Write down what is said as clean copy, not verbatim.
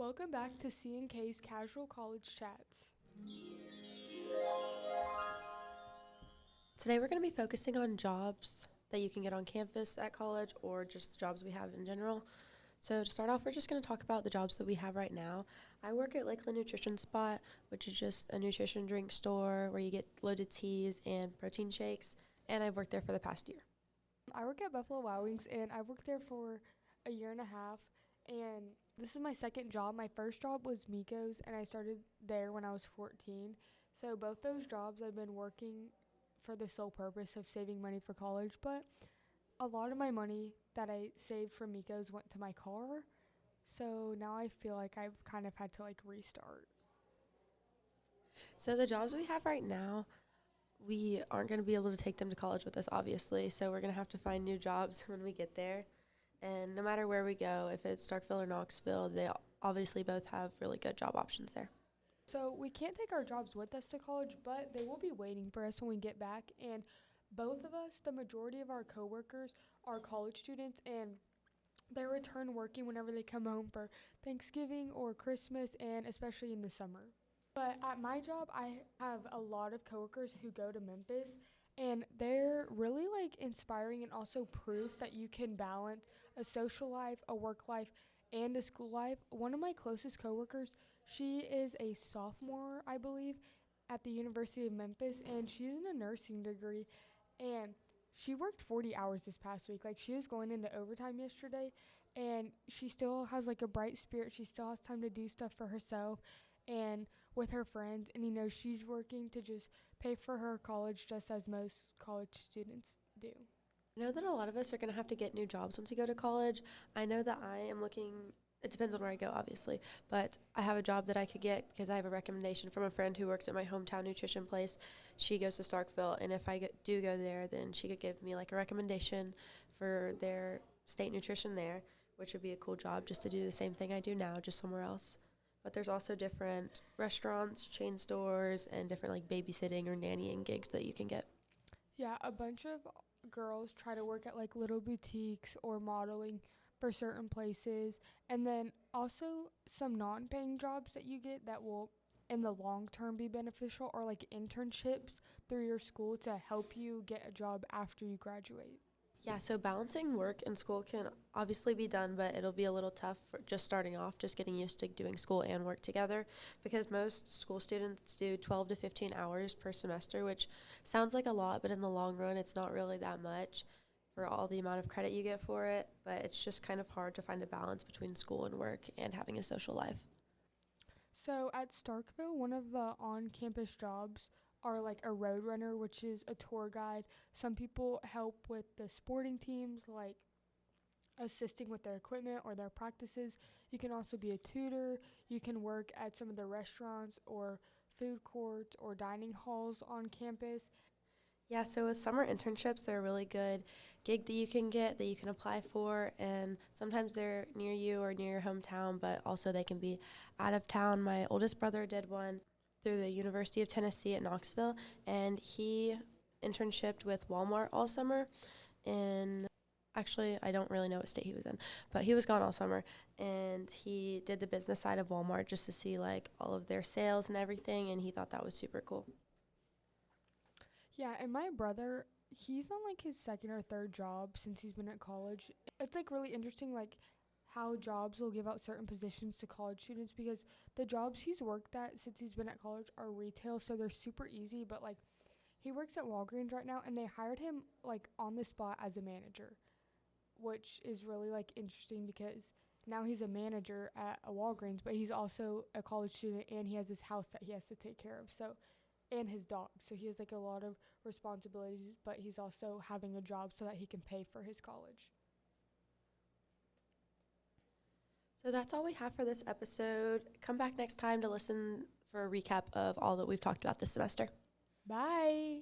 Welcome back to C&K's Casual College Chats. Today we're going to be focusing on jobs that you can get on campus at college or just jobs we have in general. So to start off, we're just going to talk about the jobs that we have right now. I work at Lakeland Nutrition Spot, which is just a nutrition drink store where you get loaded teas and protein shakes, and I've worked there for the past year. I work at Buffalo Wild Wings, and I've worked there for a year and a half, and this is my second job. My first job was Miko's, and I started there when I was 14. So both those jobs I've been working for the sole purpose of saving money for college, but a lot of my money that I saved from Miko's went to my car, so now I feel like I've kind of had to restart. So the jobs we have right now, we aren't going to be able to take them to college with us, obviously, so we're going to have to find new jobs when we get there. And no matter where we go, if it's Starkville or Knoxville, they obviously both have really good job options there. So we can't take our jobs with us to college, but they will be waiting for us when we get back. And both of us, the majority of our coworkers, are college students, and they return working whenever they come home for Thanksgiving or Christmas, and especially in the summer. But at my job, I have a lot of coworkers who go to Memphis, and they're really inspiring and also proof that you can balance a social life, a work life, and a school life. One of my closest coworkers, she is a sophomore, I believe, at the University of Memphis, and she's in a nursing degree, and she worked 40 hours this past week. She was going into overtime yesterday, and she still has a bright spirit. She still has time to do stuff for herself and with her friends, and she's working to just pay for her college just as most college students do. I know that a lot of us are going to have to get new jobs once we go to college. I know that I am looking, it depends on where I go, obviously, but I have a job that I could get because I have a recommendation from a friend who works at my hometown nutrition place. She goes to Starkville, and if I do go there, then she could give me a recommendation for their state nutrition there, which would be a cool job just to do the same thing I do now, just somewhere else. But there's also different restaurants, chain stores, and different babysitting or nannying gigs that you can get. Yeah, a bunch of girls try to work at little boutiques or modeling for certain places, and then also some non-paying jobs that you get that will in the long term be beneficial, or internships through your school to help you get a job after you graduate. Yeah, so balancing work and school can obviously be done, but it'll be a little tough for just starting off, just getting used to doing school and work together, because most school students do 12 to 15 hours per semester, which sounds like a lot, but in the long run, it's not really that much for all the amount of credit you get for it, but it's just kind of hard to find a balance between school and work and having a social life. So at Starkville, one of the on-campus jobs are a road runner, which is a tour guide. Some people help with the sporting teams, assisting with their equipment or their practices. You can also be a tutor. You can work at some of the restaurants or food courts or dining halls on campus. Yeah, so with summer internships, they're a really good gig that you can get, that you can apply for, and sometimes they're near you or near your hometown, but also they can be out of town. My oldest brother did one through the University of Tennessee at Knoxville, and he internshipped with Walmart all summer. And actually, I don't really know what state he was in, but he was gone all summer, and he did the business side of Walmart just to see all of their sales and everything, and he thought that was super cool. Yeah, and my brother, he's on his second or third job since he's been at college. It's really interesting how jobs will give out certain positions to college students, because the jobs he's worked at since he's been at college are retail, so they're super easy, but he works at Walgreens right now, and they hired him on the spot as a manager, which is really interesting because now he's a manager at a Walgreens, but he's also a college student, and he has this house that he has to take care of. So, and his dog. So he has a lot of responsibilities, but he's also having a job so that he can pay for his college. So that's all we have for this episode. Come back next time to listen for a recap of all that we've talked about this semester. Bye.